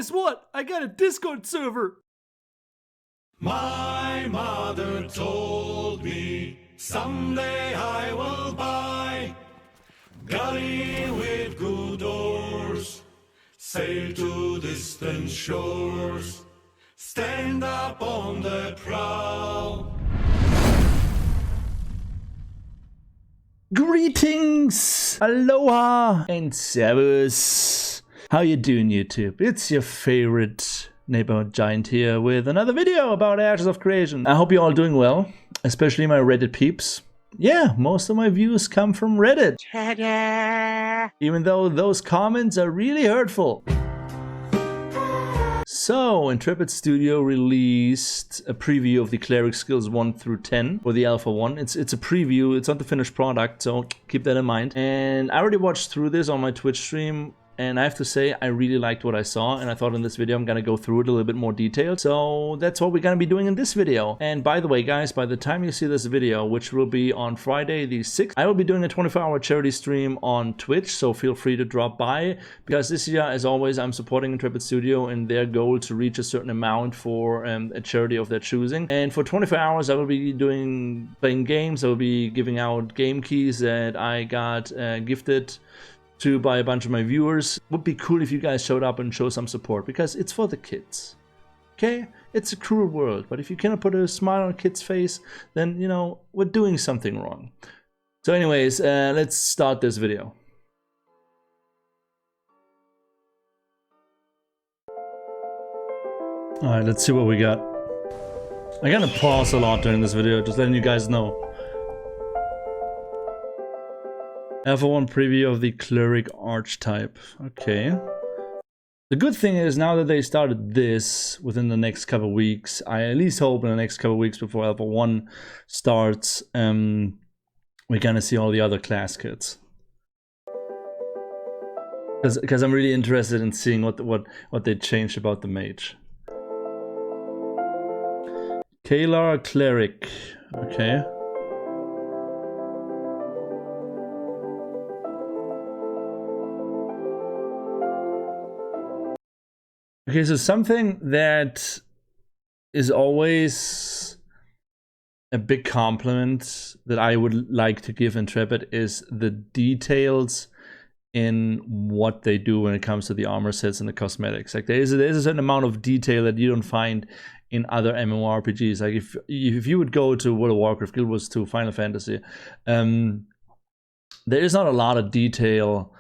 guess what? I got a Discord server. My mother told me someday I will buy galley with good oars, sail to distant shores, stand up on the prow. Greetings, aloha, and servus. How you doing, YouTube? It's your favorite neighborhood giant here with another video about Ashes of Creation. I hope you're all doing well, especially my Reddit peeps. Yeah, most of my views come from Reddit. Ta-da! Even though those comments are really hurtful. So, Intrepid Studio released a preview of the Clerics skills 1 through 10 for the Alpha 1. It's a preview, it's not the finished product, so keep that in mind. And I already watched through this on my Twitch stream, and I have to say I really liked what I saw, and I thought in this video I'm gonna go through it a little bit more detailed. So that's what we're gonna be doing in this video. And by the way, guys, by the time you see this video, which will be on Friday the 6th, I will be doing a 24-hour charity stream on Twitch, so feel free to drop by, because this year, as always, I'm supporting Intrepid Studio in their goal to reach a certain amount for a charity of their choosing. And for 24 hours I will be playing games. I will be giving out game keys that I got gifted to by a bunch of my viewers. Would be cool if you guys showed up and show some support, because it's for the kids. Okay? It's a cruel world, but if you cannot put a smile on a kid's face, then, you know, we're doing something wrong. So anyways, let's start this video. Alright, let's see what we got. I'm gonna pause a lot during this video, just letting you guys know. Alpha 1 preview of the Cleric archetype. Okay. The good thing is, now that they started this within the next couple weeks, I at least hope in the next couple weeks before Alpha 1 starts, we're gonna see all the other class kits. Because I'm really interested in seeing what they changed about the mage. Kalar Cleric. Okay. Okay, so something that is always a big compliment that I would like to give Intrepid is the details in what they do when it comes to the armor sets and the cosmetics. Like there's a certain amount of detail that you don't find in other MMORPGs. Like if you would go to World of Warcraft, Guild Wars 2, Final Fantasy, there is not a lot of detail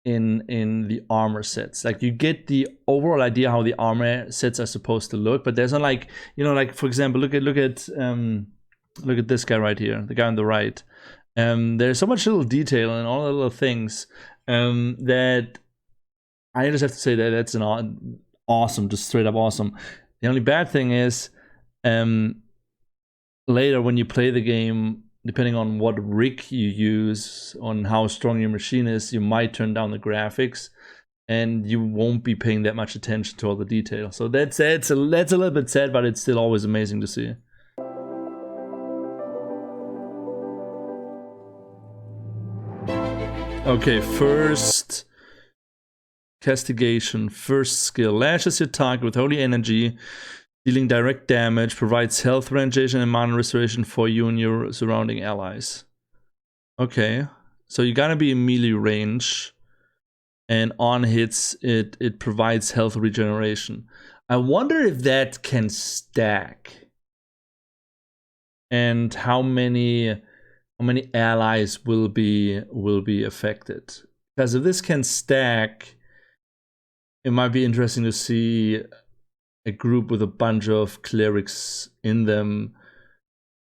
in the armor sets. Like you get the overall idea how the armor sets are supposed to look, but there's not, like, you know, like for example, look at this guy right here, the guy on the right. There's so much little detail and all the little things that I just have to say that that's an awesome, just straight up awesome. The only bad thing is later when you play the game, depending on what rig you use, on how strong your machine is, you might turn down the graphics and you won't be paying that much attention to all the detail. So that's a little bit sad, but it's still always amazing to see. Okay, first Castigation, first skill. Lashes your target with holy energy, dealing direct damage, provides health regeneration and mana restoration for you and your surrounding allies. Okay, so you're gonna be in melee range, and on hits it provides health regeneration. I wonder if that can stack, and how many allies will be affected. Because if this can stack, it might be interesting to see a group with a bunch of clerics in them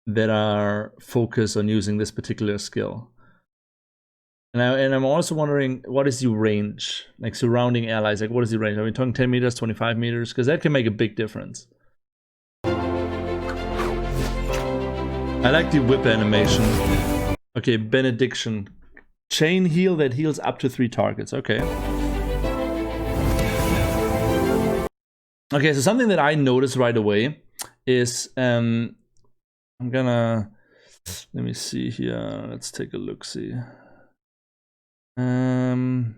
that are focused on using this particular skill. And I'm also wondering, what is the range? Like surrounding allies, like what is the range? Are we talking 10 meters, 25 meters? Because that can make a big difference. I like the whip animation. Okay, Benediction. Chain heal that heals up to 3 targets. Okay. Okay, so something that I noticed right away is I'm gonna, let me see here. Let's take a look. See. Gonna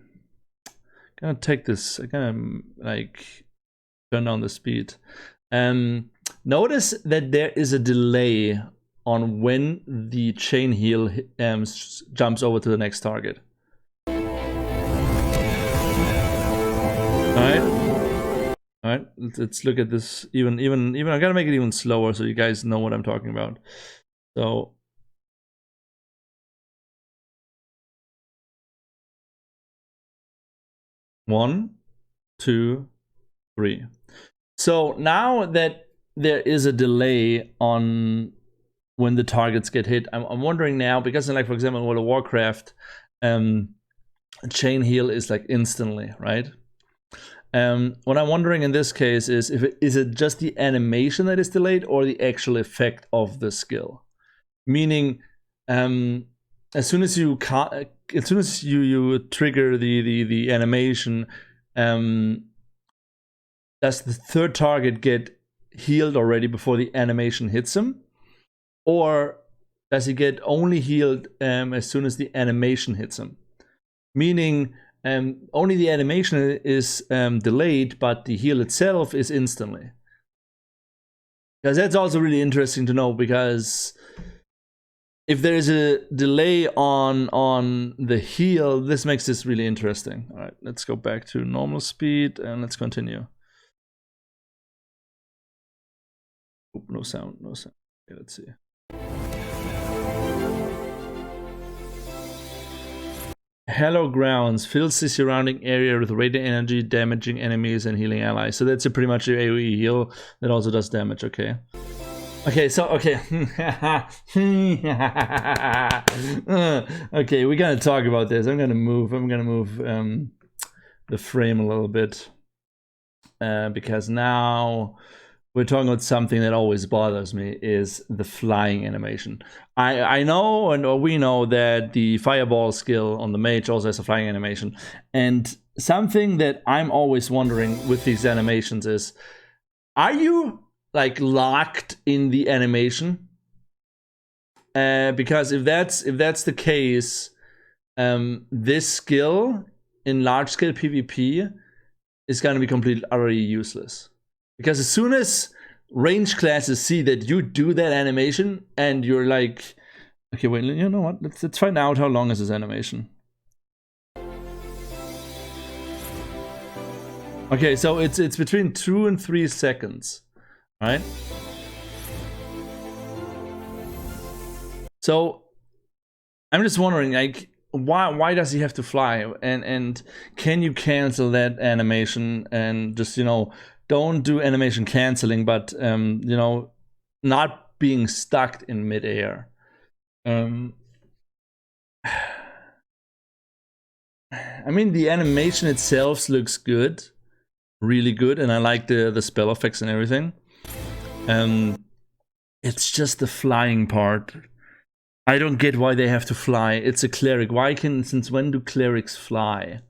gonna take this. I'm gonna like turn down the speed. Notice that there is a delay on when the chain heal jumps over to the next target. All right, let's look at this. Even I gotta make it even slower so you guys know what I'm talking about. So. One, two, three. So now that there is a delay on when the targets get hit, I'm wondering now, because in, like, for example, in World of Warcraft, chain heal is like instantly, right? What I'm wondering in this case is is it just the animation that is delayed or the actual effect of the skill? Meaning, as soon as you trigger the animation, does the third target get healed already before the animation hits him, or does he get only healed as soon as the animation hits him? Meaning, only the animation is delayed, but the heal itself is instantly. Because that's also really interesting to know, because if there is a delay on the heal, this makes this really interesting. All right, let's go back to normal speed and let's continue. Oh, no sound, no sound. Okay, let's see. Hallowed grounds fills the surrounding area with radiant energy, damaging enemies and healing allies. So that's pretty much your AoE heal that also does damage. Okay. Okay, so okay. Okay, we're gonna talk about this. I'm gonna move the frame a little bit because now we're talking about something that always bothers me, is the flying animation. I know, or we know, that the fireball skill on the mage also has a flying animation, and something that I'm always wondering with these animations is, are you like locked in the animation? Because if that's the case, this skill in large scale PvP is going to be completely utterly useless. Because as soon as range classes see that you do that animation and you're like, okay, wait, you know what? Let's find out how long is this animation. Okay, so it's between 2 and 3 seconds. Right? So I'm just wondering, like, why does he have to fly? And can you cancel that animation and just, you know, don't do animation canceling, but you know, not being stuck in midair. I mean, the animation itself looks good, really good, and I like the spell effects and everything. It's just the flying part. I don't get why they have to fly. It's a cleric. Since when do clerics fly?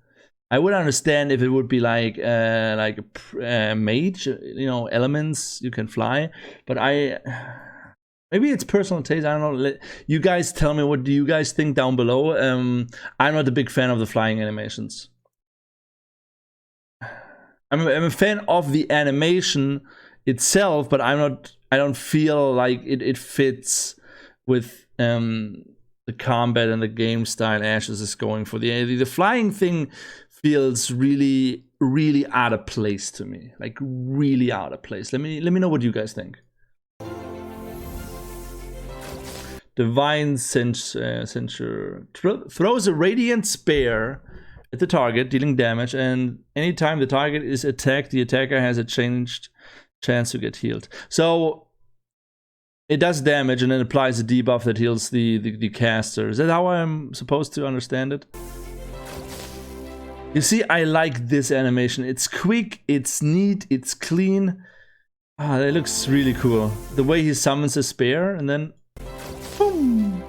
I would understand if it would be like a mage, you know, elements you can fly. But maybe it's personal taste. I don't know. You guys tell me, what do you guys think down below? I'm not a big fan of the flying animations. I'm a fan of the animation itself, but I don't feel like it fits with the combat and the game style Ashes is going for. The flying thing feels really, really out of place to me. Like, really out of place. Let me know what you guys think. Divine Censure throws a radiant spear at the target, dealing damage, and anytime the target is attacked, the attacker has a chance to get healed. So it does damage and then applies a debuff that heals the caster. Is that how I'm supposed to understand it? You see, I like this animation. It's quick, it's neat, it's clean. Ah, that looks really cool. The way he summons a spear and then boom.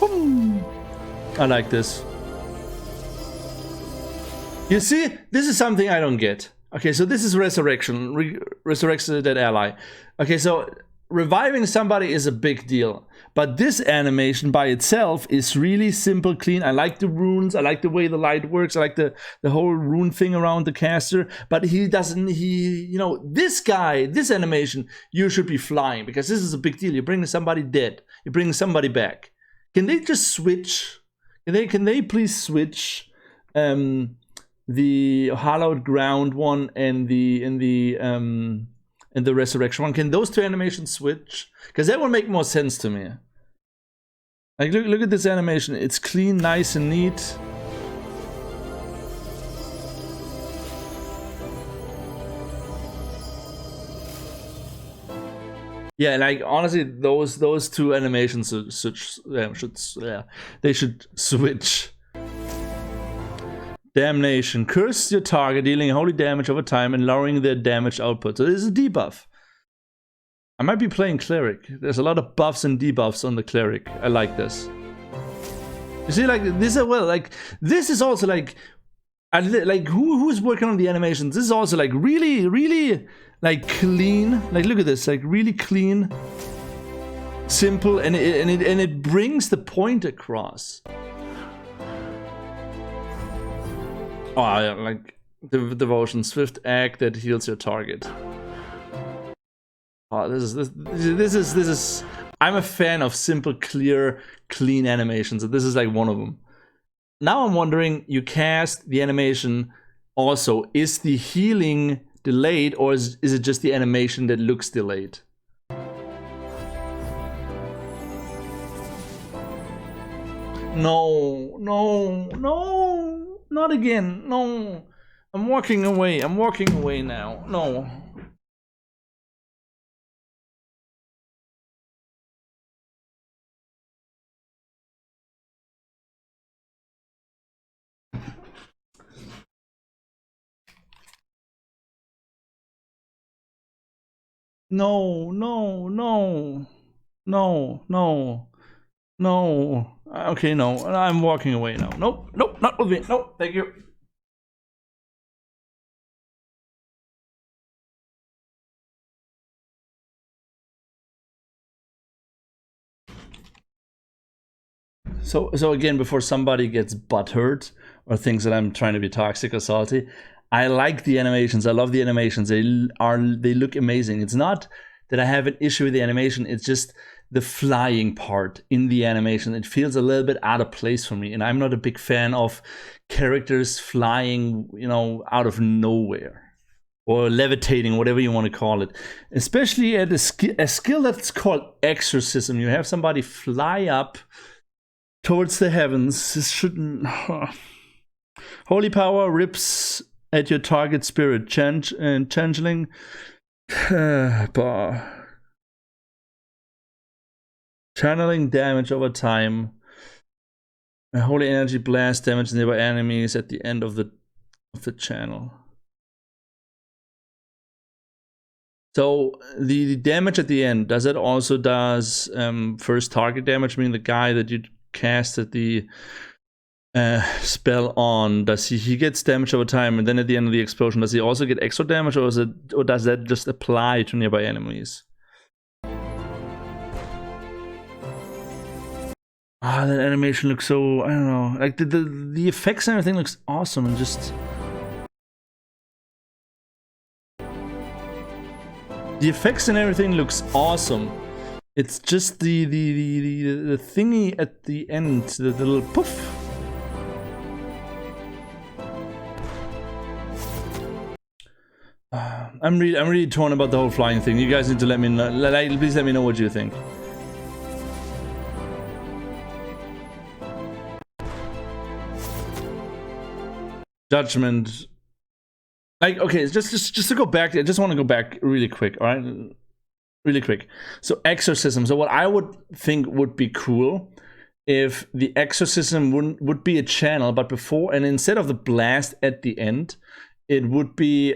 Boom. I like this. You see, this is something I don't get. Okay, so this is Resurrection. Resurrects that ally. Okay, so reviving somebody is a big deal, but this animation by itself is really simple, clean. I like the runes, I like the way the light works, I like the whole rune thing around the caster, but he doesn't, you know, this guy, this animation, you should be flying, because this is a big deal. You're bringing somebody dead, you're bringing somebody back. Can they just switch? Can they please switch the hallowed ground one and the resurrection one? Can those two animations switch? Because that would make more sense to me. Like, look at this animation. It's clean, nice, and neat. Yeah, like honestly, those two animations they should switch. Damnation. Curse your target, dealing holy damage over time and lowering their damage output. So this is a debuff. I might be playing Cleric. There's a lot of buffs and debuffs on the Cleric. I like this. You see, like, this as well, like, this is also like who's working on the animations? This is also like really like clean. Like, look at this, like really clean, simple, and it brings the point across. Oh, yeah, like the devotion, swift act that heals your target. Oh, this is. I'm a fan of simple, clear, clean animations, and this is like one of them. Now I'm wondering, you cast the animation also, is the healing delayed, or is it just the animation that looks delayed? No, not again, no. I'm walking away now, no. No. Okay, no. I'm walking away now. Nope, not with me. Nope, thank you. So again, before somebody gets butthurt or thinks that I'm trying to be toxic or salty, I like the animations. I love the animations. They look amazing. It's not that I have an issue with the animation. It's just the flying part in the animation. It feels a little bit out of place for me, and I'm not a big fan of characters flying, you know, out of nowhere or levitating, whatever you want to call it. Especially at a skill that's called exorcism. You have somebody fly up towards the heavens. This shouldn't. Holy power rips at your target spirit, changeling. Channeling damage over time. A holy energy blast damage nearby enemies at the end of the channel. So the damage at the end, does it also does first target damage? I mean, the guy that you casted the spell on, does he gets damage over time, and then at the end of the explosion, does he also get extra damage, or does that just apply to nearby enemies? Ah, that animation looks so, I don't know, like the effects and everything looks awesome, and just the effects and everything looks awesome. It's just the thingy at the end, the little poof. I'm really torn about the whole flying thing. You guys need to let me know. Please let me know what you think. Judgment. Like, okay, just to go back. I just want to go back really quick. All right, really quick. So exorcism. So what I would think would be cool if the exorcism would be a channel, but before and instead of the blast at the end, it would be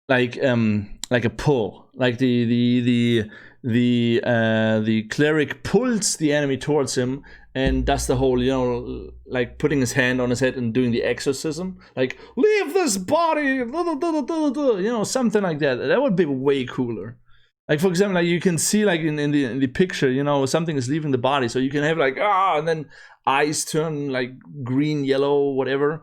like a pull, like the cleric pulls the enemy towards him and does the whole, you know, like putting his hand on his head and doing the exorcism, like leave this body, you know, something like that. That would be way cooler. Like for example, like you can see like in the picture, you know, something is leaving the body, so you can have like and then eyes turn like green, yellow, whatever,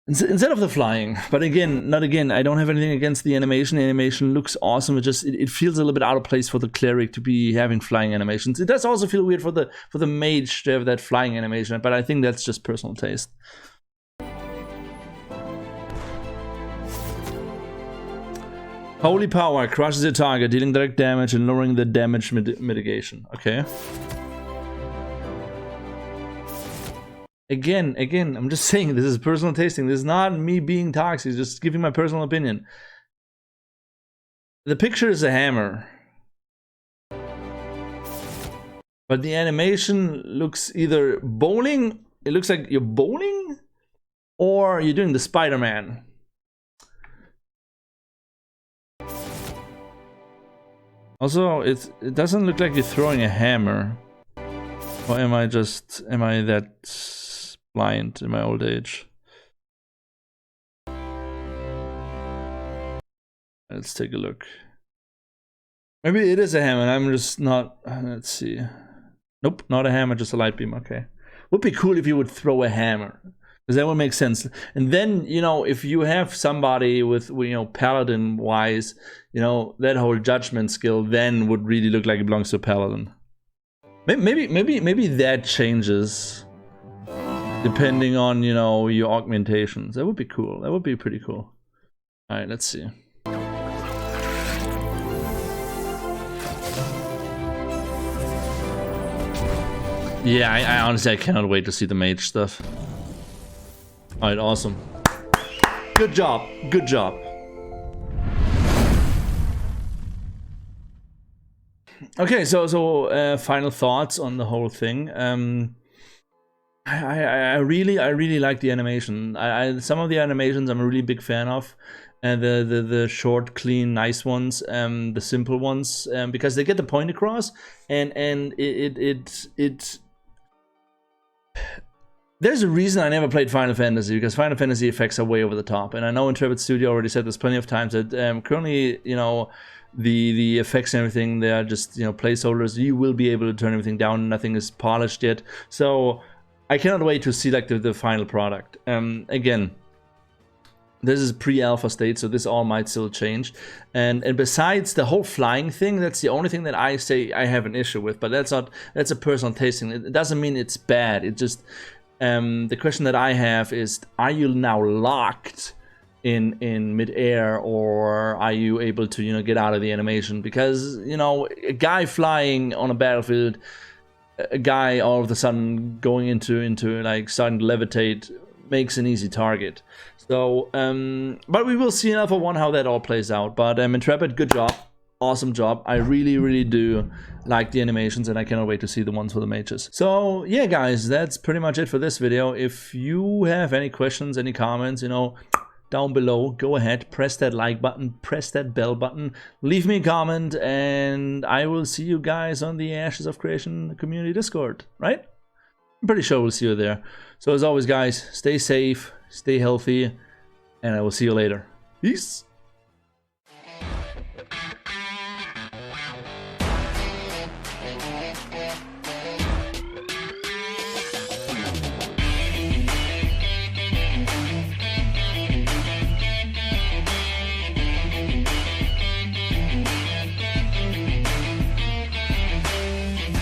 instead of the flying. But again, I don't have anything against the animation. The animation looks awesome. It feels a little bit out of place for the cleric to be having flying animations. It does also feel weird for the mage to have that flying animation, but I think that's just personal taste. Holy power crushes your target, dealing direct damage and lowering the damage mitigation. Okay. Again, I'm just saying this is personal tasting. This is not me being toxic, just giving my personal opinion. The picture is a hammer, but the animation looks either bowling, it looks like you're bowling, or you're doing the Spider-Man. Also, it doesn't look like you're throwing a hammer. Or am I that blind in my old age? Let's take a look. Maybe it is a hammer and I'm just not... Let's see. Nope, not a hammer, just a light beam. Okay. Would be cool if you would throw a hammer, because that would make sense. And then, you know, if you have somebody with you know, paladin wise, you know, that whole judgment skill then would really look like it belongs to a paladin. Maybe that changes depending on, you know, your augmentations. That would be cool. That would be pretty cool. All right, let's see. Yeah, I honestly, I cannot wait to see the mage stuff. Alright, awesome. Good job, good job. Okay, so final thoughts on the whole thing. I really like the animation. Some of the animations I'm a really big fan of. And the short, clean, nice ones, the simple ones, because they get the point across, and there's a reason I never played Final Fantasy, because Final Fantasy effects are way over the top, and I know Untitled Studio already said this plenty of times that currently, you know, the effects and everything, they are just, you know, placeholders. You will be able to turn everything down. Nothing is polished yet, so I cannot wait to see like the final product. Again, this is pre-alpha state, so this all might still change. And besides the whole flying thing, that's the only thing that I say I have an issue with. But that's a personal tasting. It doesn't mean it's bad. It just the question that I have is: are you now locked in mid-air, or are you able to, you know, get out of the animation? Because, you know, a guy flying on a battlefield, a guy all of a sudden going into like starting to levitate makes an easy target. So, but we will see in Alpha 1 how that all plays out. But Intrepid, good job. Awesome job. I really do like the animations, and I cannot wait to see the ones for the mages. So, yeah, guys, that's pretty much it for this video. If you have any questions, any comments, you know, down below, go ahead, press that like button, press that bell button, leave me a comment, and I will see you guys on the Ashes of Creation community Discord, right? I'm pretty sure we'll see you there. So as always, guys, stay safe, stay healthy, and I will see you later. Peace!